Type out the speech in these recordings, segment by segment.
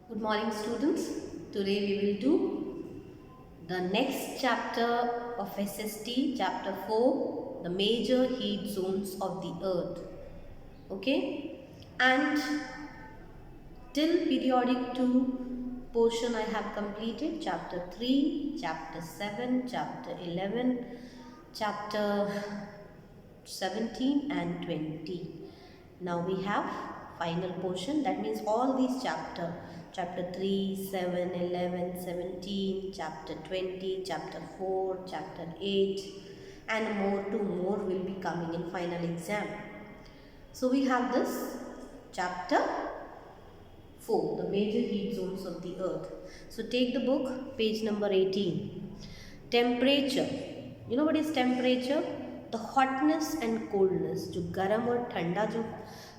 Good morning, students. Today we will do the next chapter of SST, chapter 4, the major heat zones of the earth. Okay, and till periodic 2 portion I have completed chapter 3, chapter 7, chapter 11, chapter 17 and 20. Now we have final portion, that means all these chapter 3, 7, 11, 17, chapter 20, chapter 4, chapter 8 and more will be coming in final exam. So we have this chapter 4, the major heat zones of the earth. So take the book, page number 18. Temperature. You know what is temperature? The hotness and coldness. जो गर्म और ठंडा जो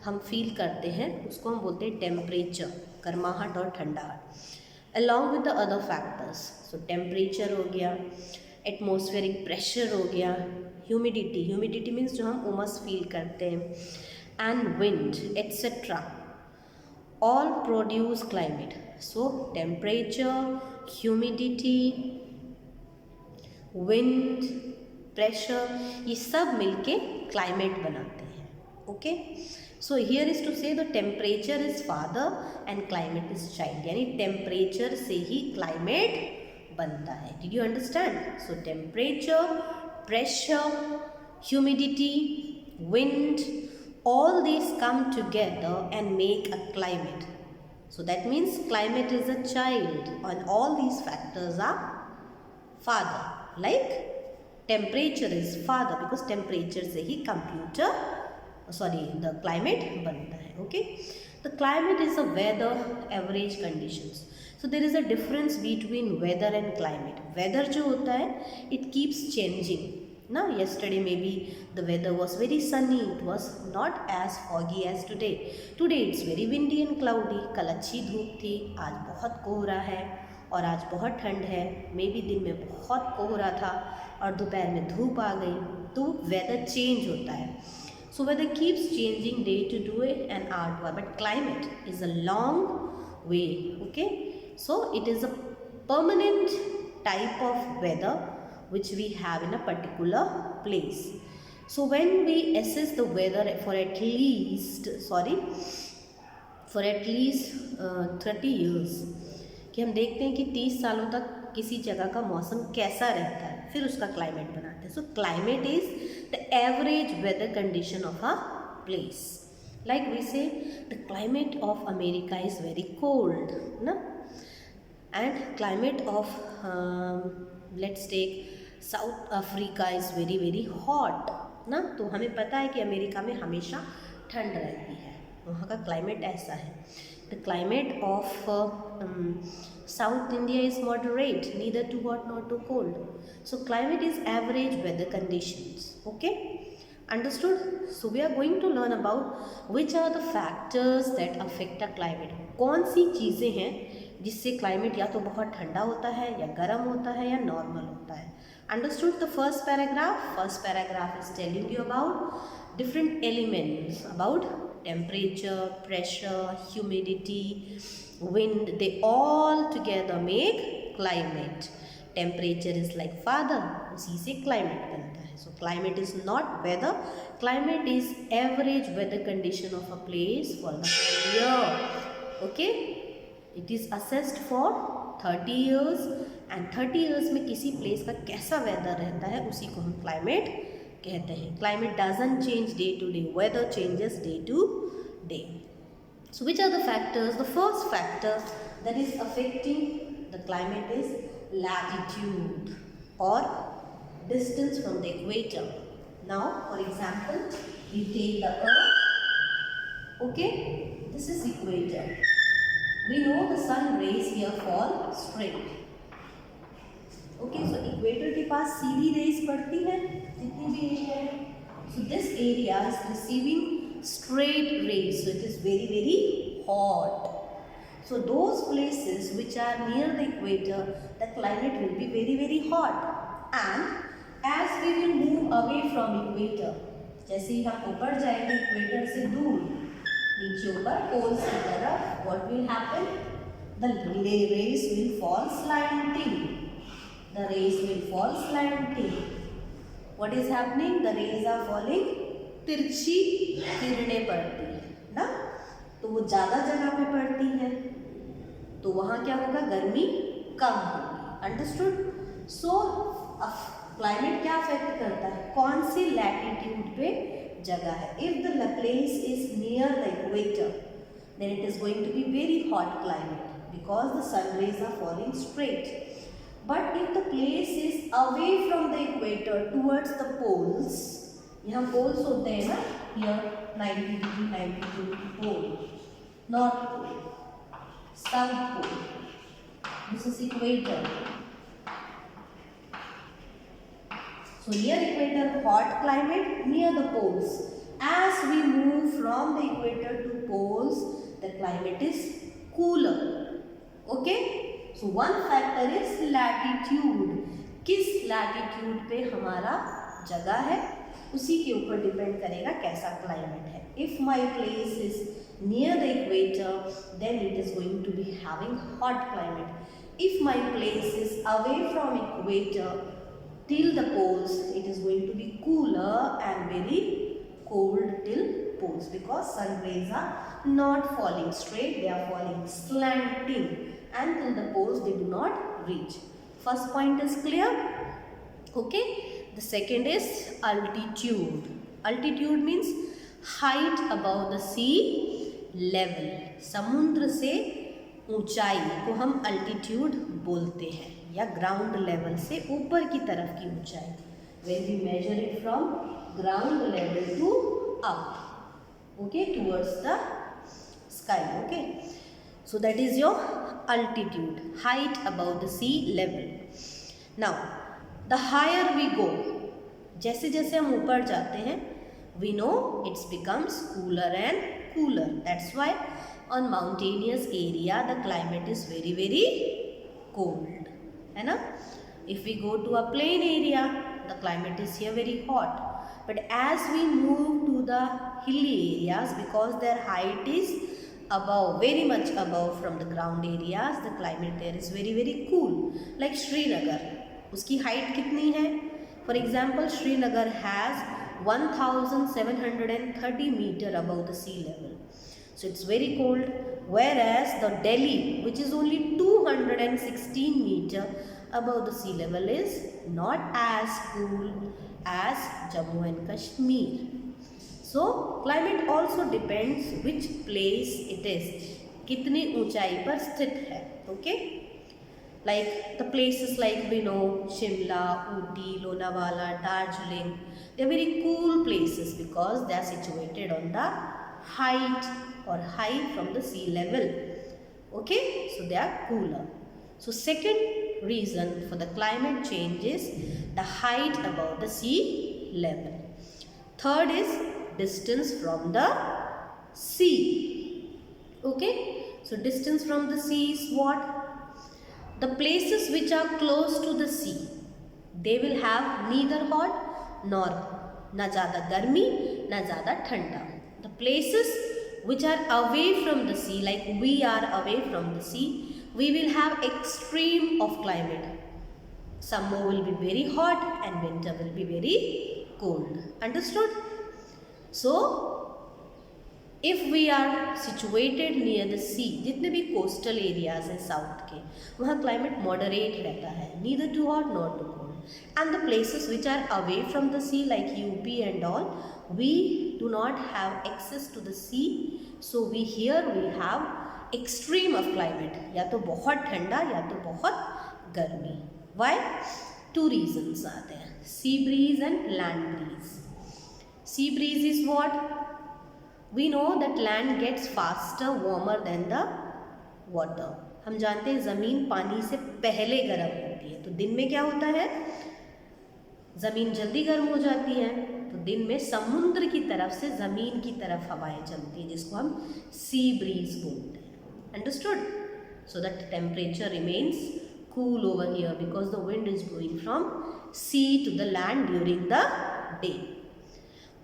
हम feel करते हैं उसको हम बोलते हैं टेम्परेचर, गर्माहट और ठंडाहट, along with the other factors. So temperature हो गया, एटमॉस्फेरिक प्रेशर हो गया, ह्यूमिडिटी, ह्यूमिडिटी मीन्स जो हम उमस फील करते हैं, and wind etcetera all produce climate. So temperature, humidity, wind, pressure, ये सब मिलके climate बनाते हैं. Okay, so here is to say the temperature is father and climate is child. यानी temperature से ही climate बनता है. Did you understand? So temperature, pressure, humidity, wind, all these come together and make a climate. So that means climate is a child and all these factors are father. Like temperature is father because temperature से ही the climate बनता है. Okay, the climate is a weather average conditions. So there is a difference between weather and climate. Weather जो होता है it keeps changing. Now yesterday maybe the weather was very sunny, it was not as foggy as today. Today it's very windy and cloudy. कल अच्छी धूप थी, आज बहुत कोहरा है और आज बहुत ठंड है. मे बी दिन में बहुत कोहरा था और दोपहर में धूप आ गई. तो वेदर चेंज होता है. So weather keeps changing day to day and hour, but climate is a long way. Okay, so it is a permanent type of weather which we have in a particular place. So when we assess the weather for at least 30 years, कि हम देखते हैं कि 30 सालों तक किसी जगह का मौसम कैसा रहता है, फिर उसका क्लाइमेट बनाते हैं. So climate is the average weather condition of a place. Like we say the climate of America is very cold ना, and climate of let's take South Africa is very very hot ना. तो हमें पता है कि America में हमेशा ठंड रहती है, वहाँ का क्लाइमेट ऐसा है. The climate of south India is moderate, neither too hot not too cold. So climate is average weather conditions. Okay, understood? So we are going to learn about which are the factors that affect a climate. कौन सी चीज़ें हैं जिससे climate या तो बहुत ठंडा होता है या गर्म होता है या नॉर्मल होता है. Understood the first paragraph? First paragraph is telling you about different elements, about temperature, pressure, humidity, wind. They all together make climate. Temperature is like father, उसी से climate बनता है. So climate is not weather. Climate is average weather condition of a place for the whole year. Okay, it is assessed for 30 years and 30 years में किसी place का कैसा weather रहता है उसी को हम क्लाइमेट कहते हैं. Climate doesn't change day to day, weather changes day to day. So which are the factors? The first factor that is affecting the climate is latitude or distance from the equator. Now for example, we take the earth. Okay, this is equator. We know the sun rays here fall straight. Okay, so equator के पास सीधी raise पड़ती है जितनी भी area है. So this area is receiving straight rays, so it is very very hot. So those places which are near the equator, the climate will be very very hot. And as we will move away from equator, जैसे ही हम ऊपर जाएंगे equator से दूर, नीचे ऊपर poles की तरफ, what will happen? the rays will fall slanting. The rays will fall slanting. What is happening? The rays are falling, तिरछी किरणें पड़ती है ना, तो वो ज़्यादा जगह पे पड़ती है, तो वहाँ क्या होगा, गर्मी कम होगी। अंडरस्टूड? सो क्लाइमेट क्या अफेक्ट करता है, कौन सी लैटिट्यूड पे जगह है। If the place is near the equator then it is going to be very hot climate because the sun rays are falling straight. But if the place is away from the equator towards the poles, यहाँ poles होते हैं ना, here 90 degree 90 degree pole, north pole, south pole, this is equator. So near equator hot climate, near the poles. As we move from the equator to poles, the climate is cooler. Okay? So one factor is latitude. किस latitude पे हमारा जगह है, उसी के ऊपर depend करेगा कैसा क्लाइमेट है। If my place is near the equator, then it is going to be having hot climate. If my place is away from equator till the poles, it is going to be cooler and very cold till poles because sun rays are not falling straight, they are falling slanting, and till the poles they do not reach. First point is clear? Okay. The second is altitude. Altitude means height above the sea level. समुद्र से ऊंचाई को हम altitude बोलते हैं, या ground level से ऊपर की तरफ की ऊंचाई। When we measure it from ground level to up, okay, towards the sky. Okay, so that is your altitude, height above the sea level. Now the higher we go, जैसे जैसे हम ऊपर जाते हैं, we know it becomes cooler and cooler. That's why on mountainous area the climate is very very cold, है ना। If we go to a plain area, the climate is here very hot. But as we move to the hilly areas, because their height is above, very much above from the ground areas, the climate there is very very cool. Like Srinagar, उसकी height कितनी है? For example, Srinagar has 1730 meter above the sea level. So it's very cold. Whereas the Delhi, which is only 216 meter above the sea level, is not as cool as Jammu and Kashmir. So climate also depends which place it is, कितनी ऊंचाई पर स्थित है। Okay, like the places like we know Shimla, Ooty, Lonavala, Darjeeling, they are very cool places because they are situated on the height or high from the sea level. Okay, so they are cooler. So second reason for the climate change is the height above the sea level. Third is distance from the sea. Okay, so distance from the sea is what? The places which are close to the sea, they will have neither hot nor na ज़्यादा गर्मी ना ज़्यादा ठंडा. The places which are away from the sea, like we are away from the sea, we will have extreme of climate. Summer will be very hot and winter will be very cold. Understood? So if we are situated near the sea, जितने भी coastal areas हैं south के, वहाँ climate moderate रहता है, neither too hot nor too cold. And the places which are away from the sea like UP and all, we do not have access to the sea, so we have extreme of climate, या तो बहुत ठंडा या तो बहुत गर्मी. Why? Two reasons are there: sea breeze and land breeze. Sea breeze is what? We know that land gets faster warmer than the water. हम जानते हैं ज़मीन पानी से पहले गर्म होती है, तो दिन में क्या होता है, ज़मीन जल्दी गर्म हो जाती है, तो दिन में समुद्र की तरफ से ज़मीन की तरफ हवाएं चलती हैं, जिसको हम सी ब्रीज बोलते हैं. Understood? So that temperature remains cool over here because the wind is blowing from sea to the land during the day.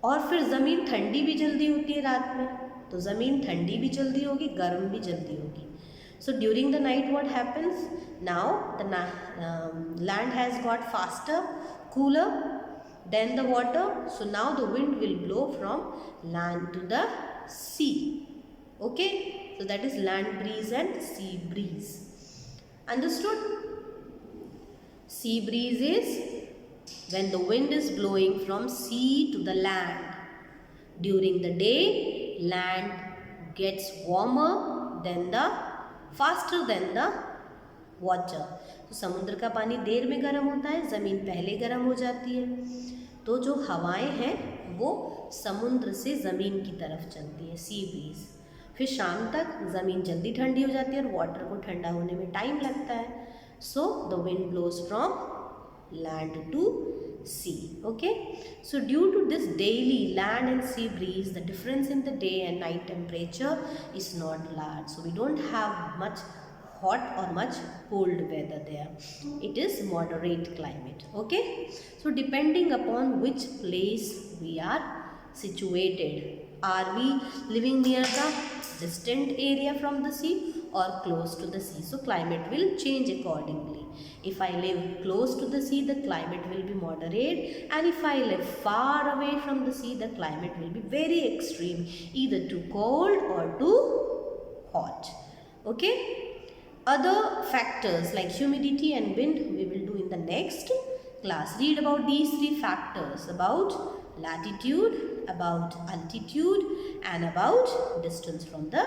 और फिर ज़मीन ठंडी भी जल्दी होती है रात में, तो ज़मीन ठंडी भी जल्दी होगी, गर्म भी जल्दी होगी. So during the night what happens? Now the land has got faster, cooler than the water. So now the wind will blow from land to the sea. Okay, so that is land breeze and sea breeze. Understood? Sea breeze is when the wind is blowing from sea to the land. During the day, land gets warmer than the faster than the water. तो समुद्र का पानी देर में गर्म होता है, ज़मीन पहले गर्म हो जाती है. तो जो हवाएं हैं वो समुद्र से ज़मीन की तरफ चलती है, सी ब्रीज. फिर शाम तक ज़मीन जल्दी ठंडी हो जाती है और वाटर को ठंडा होने में टाइम लगता है. So the wind blows from land to sea. Okay, so due to this daily land and sea breeze, the difference in the day and night temperature is not large. So we don't have much hot or much cold weather there. It is moderate climate. Okay, so depending upon which place we are situated, are we living near the distant area from the sea or close to the sea? So climate will change accordingly. If I live close to the sea, the climate will be moderate, and if I live far away from the sea, the climate will be very extreme, either too cold or too hot. Okay, other factors like humidity and wind we will do in the next class. Read about these three factors, about latitude, about altitude, and about distance from the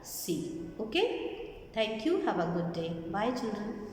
sea. Okay, thank you. Have a good day. Bye children.